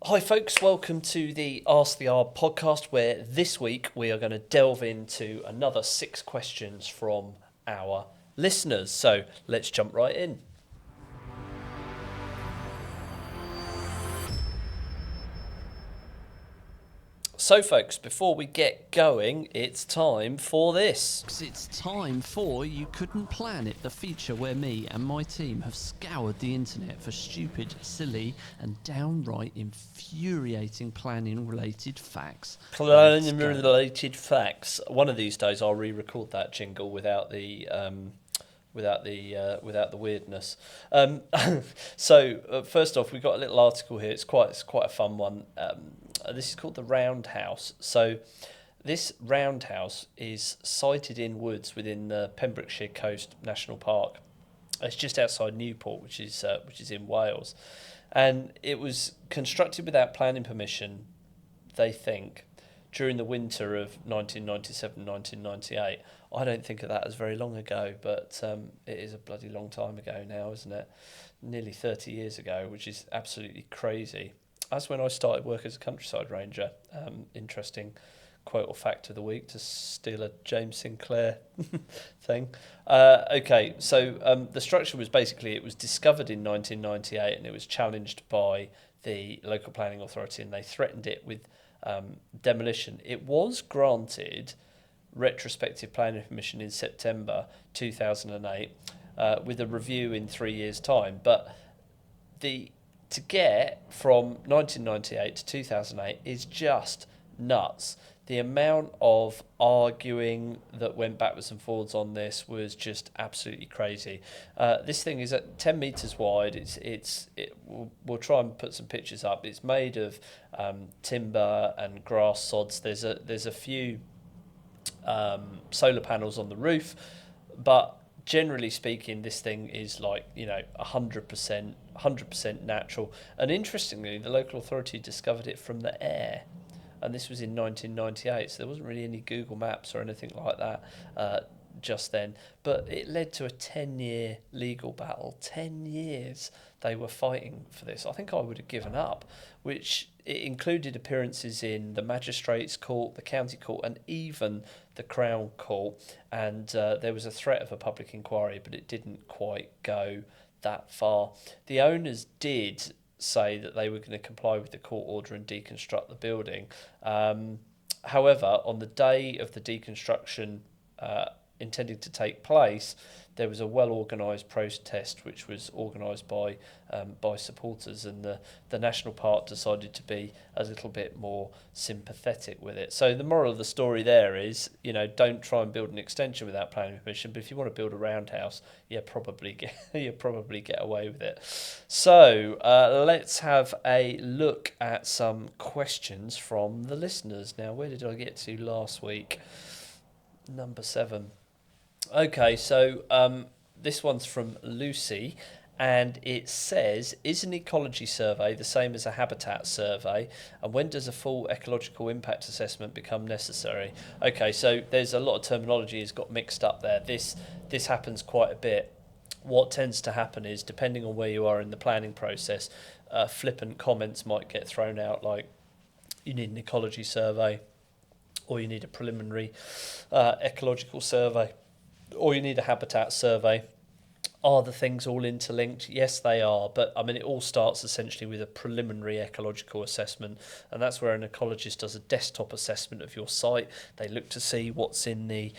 Hi folks, welcome to the Ask the R podcast, where this week we are going to delve into another 6 questions from our listeners. So let's jump right in. So folks, before we get going, it's time for this. It's time for You Couldn't Plan It, the feature where me and my team have scoured the internet for stupid, silly and downright infuriating planning-related facts. Planning-related facts. One of these days I'll re-record that jingle without the weirdness. So first off, we've got a little article here. It's quite a fun one. This is called the Roundhouse. So this roundhouse is sited in woods within the Pembrokeshire Coast National Park. It's just outside Newport, which is in Wales, and it was constructed without planning permission, they think, during the winter of 1997-1998. I don't think of that as very long ago, but it is a bloody long time ago now, isn't it? Nearly 30 years ago, which is absolutely crazy. That's when I started work as a countryside ranger. Interesting quote or fact of the week, to steal a James Sinclair thing. Okay, so the structure was basically, it was discovered in 1998 and it was challenged by the local planning authority, and they threatened it with demolition. It was granted retrospective planning permission in September 2008 with a review in 3 years' time, but to get from 1998 to 2008 is just nuts. The amount of arguing that went backwards and forwards on this was just absolutely crazy. This thing is at 10 metres wide. We'll try and put some pictures up. It's made of timber and grass sods. There's a few solar panels on the roof, but generally speaking, this thing is 100% natural. And interestingly, the local authority discovered it from the air, and this was in 1998. So there wasn't really any Google Maps or anything like that just then. But it led to a 10-year legal battle. 10 years they were fighting for this. I think I would have given up, which it included appearances in the Magistrates' Court, the County Court, and even the Crown Court. And there was a threat of a public inquiry, but it didn't quite go that far. The owners did say that they were going to comply with the court order and deconstruct the building. However, on the day of the deconstruction intending to take place, there was a well-organised protest which was organised by supporters, and the National Park decided to be a little bit more sympathetic with it. So the moral of the story there is, don't try and build an extension without planning permission, but if you want to build a roundhouse, you probably get away with it. So let's have a look at some questions from the listeners. Now, where did I get to last week? Number 7. Okay, so this one's from Lucy, and it says, is an ecology survey the same as a habitat survey, and when does a full ecological impact assessment become necessary? Okay, so there's a lot of terminology has got mixed up there. This happens quite a bit. What tends to happen is, depending on where you are in the planning process, flippant comments might get thrown out like, you need an ecology survey, or you need a preliminary ecological survey, or you need a habitat survey. Are the things all interlinked? Yes, they are. But I mean, it all starts essentially with a preliminary ecological assessment, and that's where an ecologist does a desktop assessment of your site. They look to see what's in the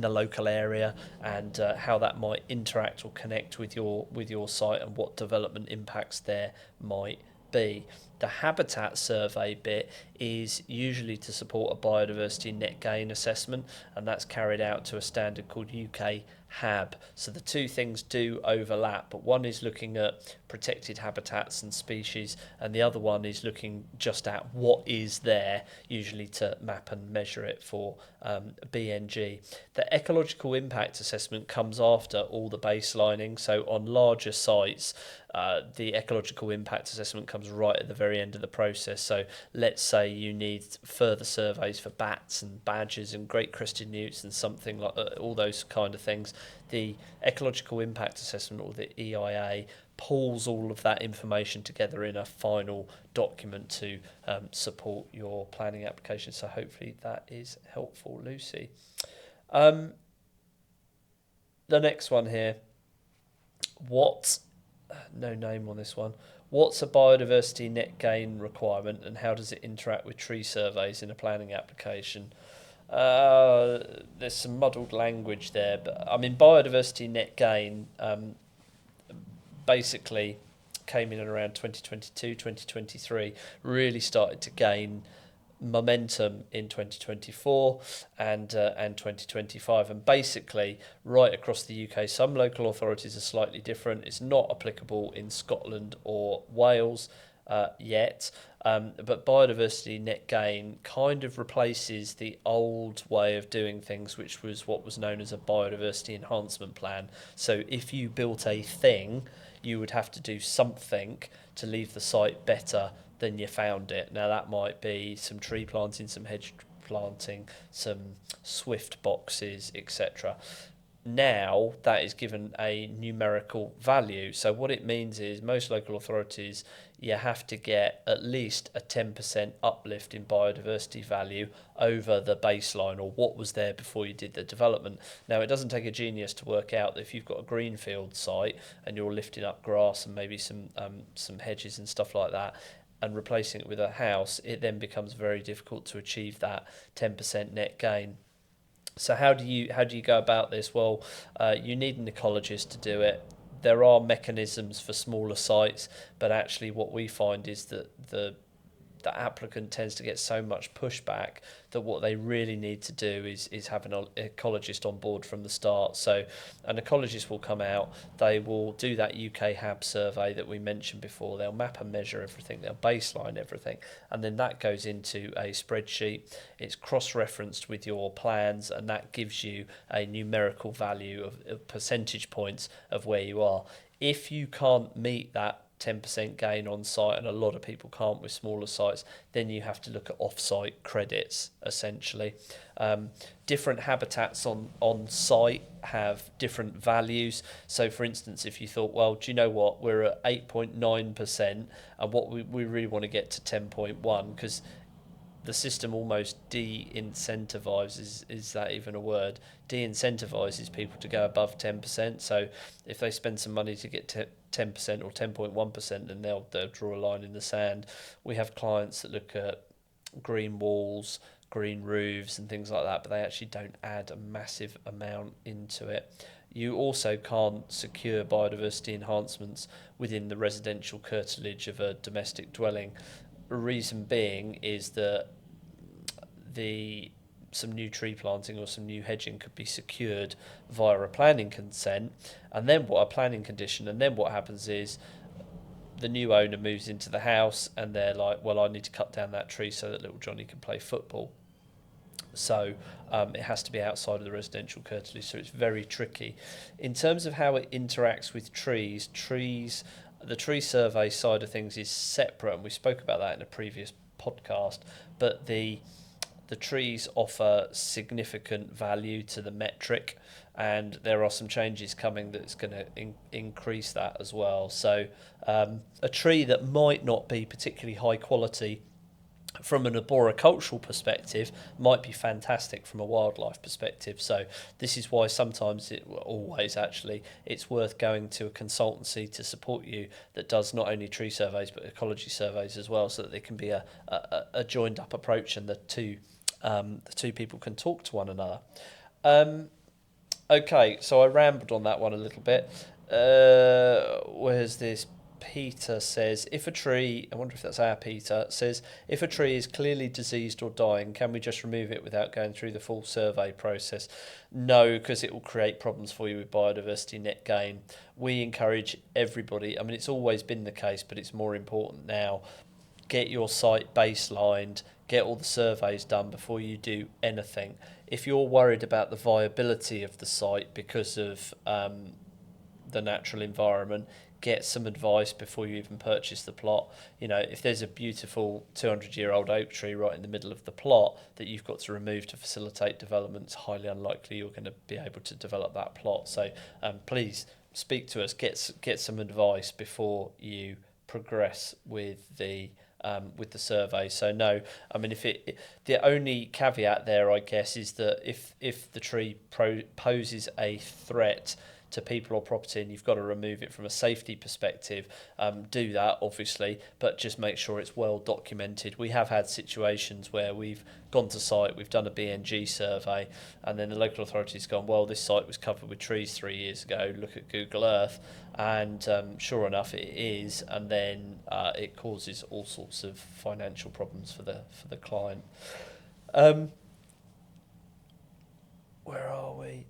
local area, and how that might interact or connect with your site, and what development impacts there might be. The habitat survey bit is usually to support a biodiversity net gain assessment, and that's carried out to a standard called UK HAB. So the two things do overlap, but one is looking at protected habitats and species, and the other one is looking just at what is there, usually to map and measure it for BNG. The ecological impact assessment comes after all the baselining. So on larger sites, the ecological impact assessment comes right at the very end of the process. So let's say you need further surveys for bats and badgers and great crested newts and something like all those kind of things. The ecological impact assessment, or the EIA, pulls all of that information together in a final document to support your planning application. So hopefully that is helpful, Lucy. The next one here, no name on this one. What's a biodiversity net gain requirement and how does it interact with tree surveys in a planning application? There's some muddled language there, but I mean biodiversity net gain basically came in at around 2022, 2023, really started to gain momentum in 2024 and 2025, and basically right across the UK. Some local authorities are slightly different. It's not applicable in Scotland or Wales yet, but biodiversity net gain kind of replaces the old way of doing things, which was what was known as a biodiversity enhancement plan. So if you built a thing, you would have to do something to leave the site better than you found it. Now that might be some tree planting, some hedge planting, some swift boxes, etc. Now that is given a numerical value. So what it means is most local authorities, you have to get at least a 10% uplift in biodiversity value over the baseline or what was there before you did the development. Now it doesn't take a genius to work out that if you've got a greenfield site and you're lifting up grass and maybe some hedges and stuff like that, and replacing it with a house, it then becomes very difficult to achieve that 10% net gain. So how do you go about this? Well, you need an ecologist to do it. There are mechanisms for smaller sites, but actually what we find is that the applicant tends to get so much pushback that what they really need to do is have an ecologist on board from the start. So an ecologist will come out, they will do that UK HAB survey that we mentioned before, they'll map and measure everything, they'll baseline everything, and then that goes into a spreadsheet, it's cross-referenced with your plans, and that gives you a numerical value of percentage points of where you are. If you can't meet that 10% gain on site, and a lot of people can't with smaller sites, then you have to look at off-site credits essentially. Different habitats on site have different values. So for instance, if you thought, well, do you know what, we're at 8.9% and what we really want to get to 10.1, because the system almost de-incentivizes, is that even a word? De-incentivizes people to go above 10%. So if they spend some money to get to 10% or 10.1%, then they'll draw a line in the sand. We have clients that look at green walls, green roofs and things like that, but they actually don't add a massive amount into it. You also can't secure biodiversity enhancements within the residential curtilage of a domestic dwelling. Reason being is that some new tree planting or some new hedging could be secured via a planning consent, and then what a planning condition, and then what happens is the new owner moves into the house and they're like, well, I need to cut down that tree so that little Johnny can play football. So it has to be outside of the residential curtilage, so it's very tricky. In terms of how it interacts with trees, the tree survey side of things is separate, and we spoke about that in a previous podcast, but the trees offer significant value to the metric, and there are some changes coming that's going to increase that as well. So a tree that might not be particularly high quality from an arboricultural perspective might be fantastic from a wildlife perspective. So this is why sometimes, always actually, it's worth going to a consultancy to support you that does not only tree surveys but ecology surveys as well, so that there can be a joined up approach, and the two people can talk to one another. Okay, so I rambled on that one a little bit. Where's this? Peter says, if a tree, I wonder if that's our Peter, says, if a tree is clearly diseased or dying, can we just remove it without going through the full survey process? No, because it will create problems for you with biodiversity net gain. We encourage everybody, I mean, it's always been the case, but it's more important now. Get your site baselined, get all the surveys done before you do anything. If you're worried about the viability of the site because of the natural environment, get some advice before you even purchase the plot. You know, if there's a beautiful 200-year-old oak tree right in the middle of the plot that you've got to remove to facilitate development, it's highly unlikely you're going to be able to develop that plot. So please speak to us, get some advice before you progress with the survey. So no, I mean, the only caveat there, I guess, is that if the tree poses a threat to people or property and you've got to remove it from a safety perspective, do that obviously, but just make sure it's well documented. We have had situations where we've gone to site, we've done a BNG survey, and then the local authority's gone, well, this site was covered with trees 3 years ago, look at Google Earth, and sure enough it is, and then it causes all sorts of financial problems for the client. Where are we?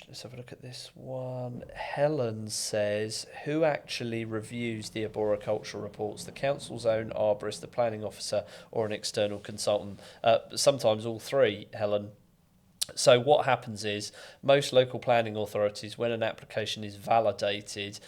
Let's have a look at this one. Helen says, who actually reviews the arboricultural reports? The council's own arborist, the planning officer, or an external consultant? Sometimes all three, Helen. So what happens is most local planning authorities, when an application is validated,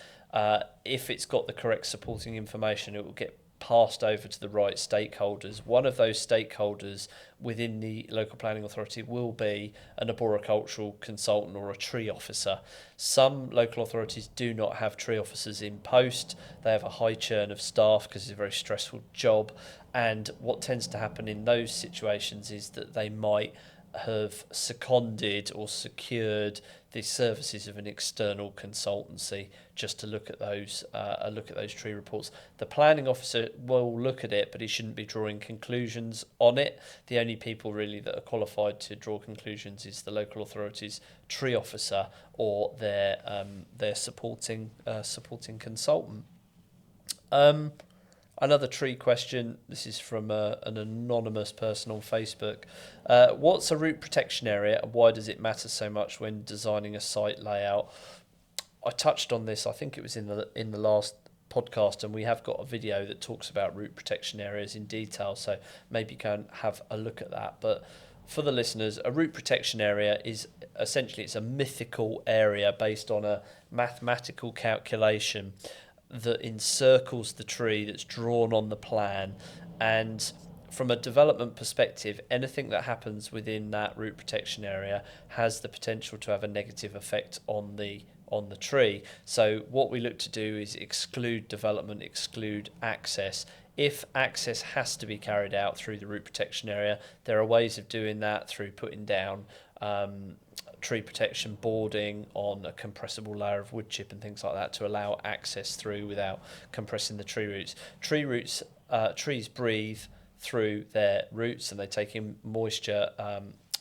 if it's got the correct supporting information, it will get passed over to the right stakeholders. One of those stakeholders within the local planning authority will be an arboricultural consultant or a tree officer. Some local authorities do not have tree officers in post. They have a high churn of staff because it's a very stressful job. And what tends to happen in those situations is that they might have seconded or secured the services of an external consultancy just to look at those tree reports. The planning officer will look at it, but he shouldn't be drawing conclusions on it. The only people really that are qualified to draw conclusions is the local authority's tree officer or their supporting consultant. Another tree question. This is from an anonymous person on Facebook. What's a root protection area and why does it matter so much when designing a site layout? I touched on this, I think it was in the last podcast, and we have got a video that talks about root protection areas in detail, so maybe you can have a look at that. But for the listeners, a root protection area is essentially, it's a mythical area based on a mathematical calculation that encircles the tree that's drawn on the plan, and from a development perspective, anything that happens within that root protection area has the potential to have a negative effect on the tree. So what we look to do is exclude development, exclude access. If access has to be carried out through the root protection area, there are ways of doing that through putting down tree protection boarding on a compressible layer of wood chip and things like that to allow access through without compressing the tree roots. Trees breathe through their roots and they take in moisture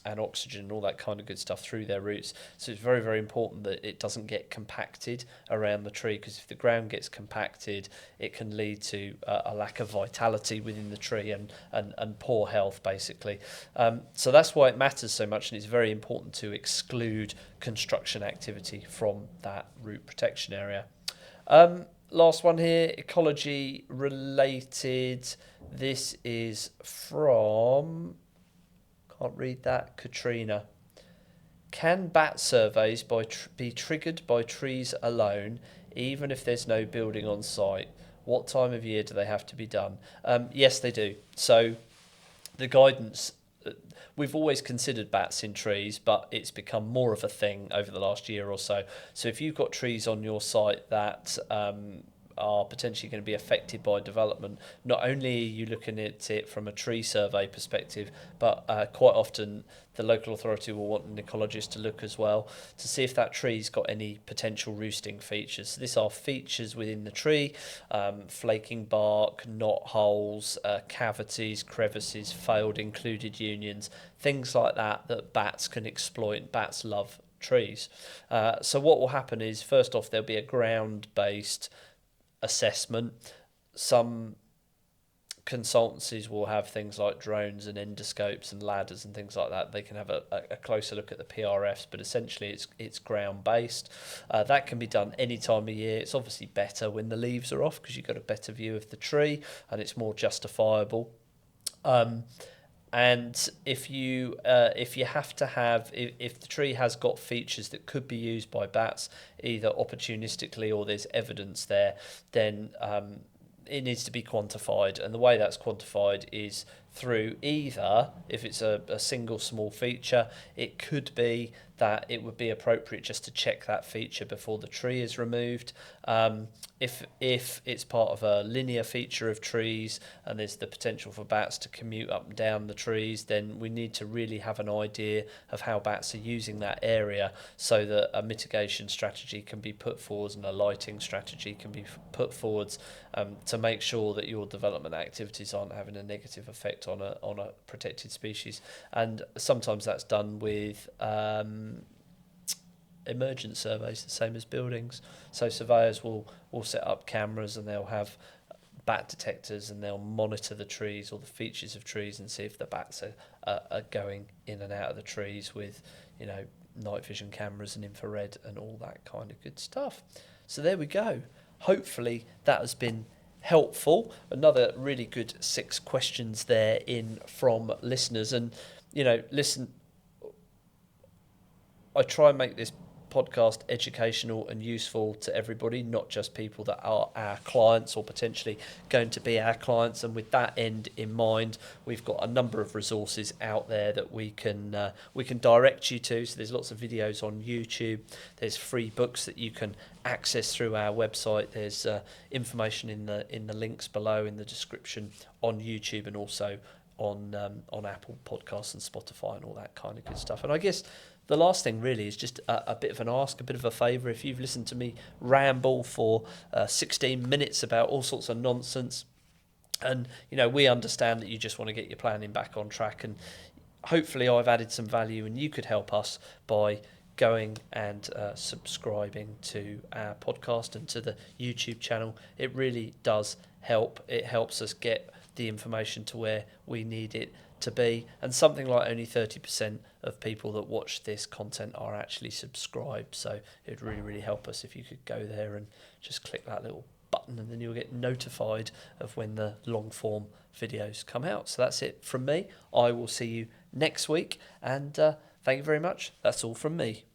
and oxygen and all that kind of good stuff through their roots. So it's very, very important that it doesn't get compacted around the tree, because if the ground gets compacted, it can lead to a lack of vitality within the tree and poor health, basically. So that's why it matters so much, and it's very important to exclude construction activity from that root protection area. Last one here, ecology related. This is from... can't read that. Katrina. Can bat surveys be triggered by trees alone, even if there's no building on site? What time of year do they have to be done? Yes, they do. So the guidance, we've always considered bats in trees, but it's become more of a thing over the last year or so. So if you've got trees on your site that are potentially going to be affected by development, not only are you looking at it from a tree survey perspective, but quite often the local authority will want an ecologist to look as well to see if that tree's got any potential roosting features. So these are features within the tree, flaking bark, knot holes, cavities, crevices, failed included unions, things like that bats can exploit. Bats love trees. So what will happen is, first off, there'll be a ground-based assessment. Some consultancies will have things like drones and endoscopes and ladders and things like that. They can have a closer look at the PRFs, but essentially it's ground based. That can be done any time of year. It's obviously better when the leaves are off because you've got a better view of the tree and it's more justifiable. And if the tree has got features that could be used by bats, either opportunistically or there's evidence there, then it needs to be quantified. And the way that's quantified is through either, if it's a single small feature, it could be that it would be appropriate just to check that feature before the tree is removed. If it's part of a linear feature of trees and there's the potential for bats to commute up and down the trees, then we need to really have an idea of how bats are using that area so that a mitigation strategy can be put forward and a lighting strategy can be put forwards to make sure that your development activities aren't having a negative effect on a protected species. And sometimes that's done with emergent surveys, the same as buildings. So surveyors will set up cameras and they'll have bat detectors and they'll monitor the trees or the features of trees and see if the bats are going in and out of the trees with, you know, night vision cameras and infrared and all that kind of good stuff. So there we go. Hopefully that has been helpful. Another really good 6 questions there in from listeners. And, you know, listen, I try and make this podcast educational and useful to everybody, not just people that are our clients or potentially going to be our clients. And with that end in mind, we've got a number of resources out there that we can direct you to. So there's lots of videos on YouTube. There's free books that you can access through our website. There's information in the links below in the description on YouTube and also on Apple Podcasts and Spotify and all that kind of good stuff. And I guess the last thing really is just a bit of an ask, a bit of a favour. If you've listened to me ramble for 16 minutes about all sorts of nonsense, and you know, we understand that you just want to get your planning back on track, and hopefully I've added some value and you could help us by going and subscribing to our podcast and to the YouTube channel. It really does help. It helps us get the information to where we need it to be, and something like only 30% of people that watch this content are actually subscribed, so it'd really help us if you could go there and just click that little button, and then you'll get notified of when the long form videos come out. So that's it from me. I will see you next week, and thank you very much. That's all from me.